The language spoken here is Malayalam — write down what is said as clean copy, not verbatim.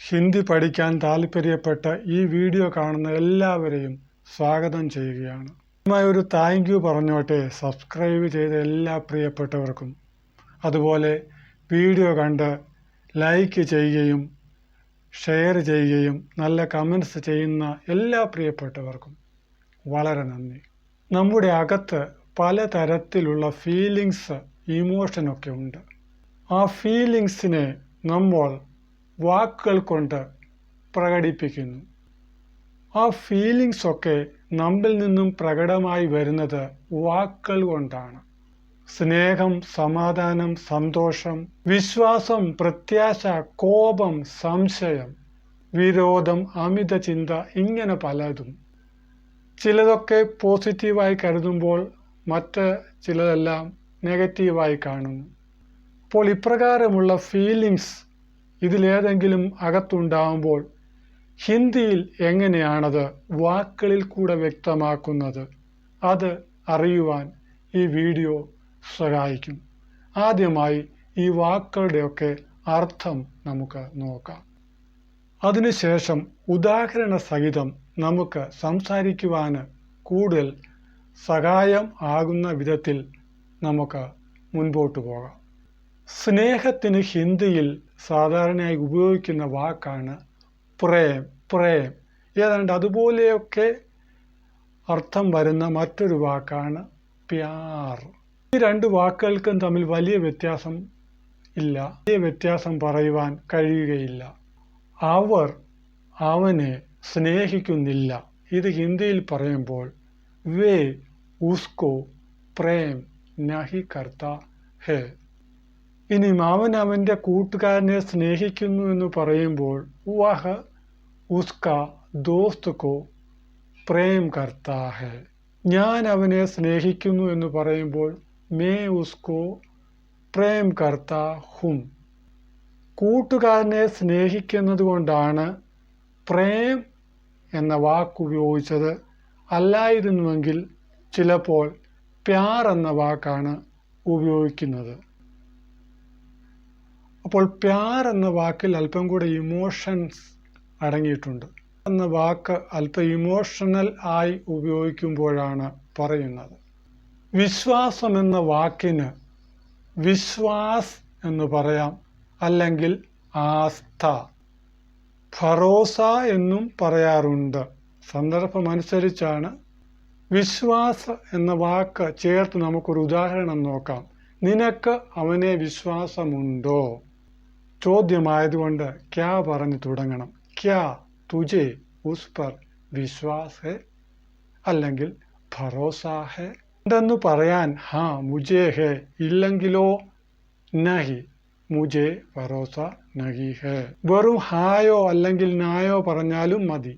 ഹിന്ദി പഠിക്കാൻ താല്പര്യപ്പെട്ട ഈ വീഡിയോ കാണുന്ന എല്ലാവരെയും സ്വാഗതം ചെയ്യുകയാണ്. ഒരു താങ്ക് യു പറഞ്ഞോട്ടെ സബ്സ്ക്രൈബ് ചെയ്ത എല്ലാ പ്രിയപ്പെട്ടവർക്കും. അതുപോലെ വീഡിയോ കണ്ട് ലൈക്ക് ചെയ്യുകയും ഷെയർ ചെയ്യുകയും നല്ല കമൻറ്റ്സ് ചെയ്യുന്ന എല്ലാ പ്രിയപ്പെട്ടവർക്കും വളരെ നന്ദി. നമ്മുടെ അകത്ത് പലതരത്തിലുള്ള ഫീലിങ്സ്, ഇമോഷനൊക്കെ ഉണ്ട്. ആ ഫീലിങ്സിനെ നമ്മൾ വാക്കുകൾ കൊണ്ട് പ്രകടിപ്പിക്കുന്നു. ആ ഫീലിങ്സ് ഒക്കെ നമ്മിൽ നിന്നും പ്രകടമായി വരുന്നത് വാക്കുകൾ കൊണ്ടാണ്. സ്നേഹം, സമാധാനം, സന്തോഷം, വിശ്വാസം, പ്രത്യാശ, കോപം, സംശയം, വിരോധം, അമിത ചിന്ത, ഇങ്ങനെ പലതും. ചിലതൊക്കെ പോസിറ്റീവായി കരുതുമ്പോൾ മറ്റ് ചിലതെല്ലാം നെഗറ്റീവായി കാണുന്നു. അപ്പോൾ ഇപ്രകാരമുള്ള ഫീലിങ്സ് ഇതിലേതെങ്കിലും അകത്തുണ്ടാകുമ്പോൾ ഹിന്ദിയിൽ എങ്ങനെയാണത് വാക്കുകളിൽ കൂടെ വ്യക്തമാക്കുന്നത്, അത് അറിയുവാൻ ഈ വീഡിയോ സഹായിക്കും. ആദ്യമായി ഈ വാക്കുകളുടെയൊക്കെ അർത്ഥം നമുക്ക് നോക്കാം. അതിനുശേഷം ഉദാഹരണ സഹിതം നമുക്ക് സംസാരിക്കുവാൻ കൂടുതൽ സഹായം ആകുന്ന വിധത്തിൽ നമുക്ക് മുൻപോട്ട് പോകാം. സ്നേഹത്തിന് ഹിന്ദിയിൽ സാധാരണയായി ഉപയോഗിക്കുന്ന വാക്കാണ് പ്രേം. പ്രേം ഏതാണ്ട് അതുപോലെയൊക്കെ അർത്ഥം വരുന്ന മറ്റൊരു വാക്കാണ് പ്യാർ. ഈ രണ്ട് വാക്കുകൾക്കും തമ്മിൽ വലിയ വ്യത്യാസം ഇല്ല, വലിയ വ്യത്യാസം പറയുവാൻ കഴിയുകയില്ല. അവർ അവനെ സ്നേഹിക്കുന്നില്ല. ഇത് ഹിന്ദിയിൽ പറയുമ്പോൾ വേ ഉസ്കോ പ്രേം നഹി കർത്താ ഹേ. ഇനി അവൻ അവൻ്റെ കൂട്ടുകാരനെ സ്നേഹിക്കുന്നു എന്ന് പറയുമ്പോൾ വഹ് ഉസ്ക ദോസ്ത് കോ പ്രേം കർത്താ ഹേ. ഞാൻ അവനെ സ്നേഹിക്കുന്നു എന്ന് പറയുമ്പോൾ മേ ഉസ്കോ പ്രേം കർത്താ ഹും. കൂട്ടുകാരനെ സ്നേഹിക്കുന്നത് കൊണ്ടാണ് പ്രേം എന്ന വാക്ക് ഉപയോഗിച്ചത്. അല്ലായിരുന്നുവെങ്കിൽ ചിലപ്പോൾ പ്യാർ എന്ന വാക്കാണ് ഉപയോഗിക്കുന്നത്. അപ്പോൾ പ്യാർ എന്ന വാക്കിൽ അല്പം കൂടെ ഇമോഷൻസ് അടങ്ങിയിട്ടുണ്ട്. എന്ന വാക്ക് അല്പം ഇമോഷണൽ ആയി ഉപയോഗിക്കുമ്പോഴാണ് പറയുന്നത്. വിശ്വാസം എന്ന വാക്കിന് വിശ്വാസ് എന്ന് പറയാം, അല്ലെങ്കിൽ ആസ്ഥ, ഭരോസ എന്നും പറയാറുണ്ട്. സന്ദർഭമനുസരിച്ചാണ്. വിശ്വാസ എന്ന വാക്ക് ചേർത്ത് നമുക്കൊരു ഉദാഹരണം നോക്കാം. നിനക്ക് അവനെ വിശ്വാസമുണ്ടോ? ചോദ്യമായതുകൊണ്ട് ക്യാ പറഞ്ഞു തുടങ്ങണം. ക്യാ തുജെ ഉസ് പർ വിശ്വാസ് ഹെ, അല്ലെങ്കിൽ ഭരോസ ഹെ. ഉണ്ടെന്ന് പറയാൻ ഹാ മുജേ ഹെ, ഇല്ലെങ്കിലോ നഹി മുജേ ഭരോസ നഹി ഹെ. വെറും ഹായോ അല്ലെങ്കിൽ നായോ പറഞ്ഞാലും മതി.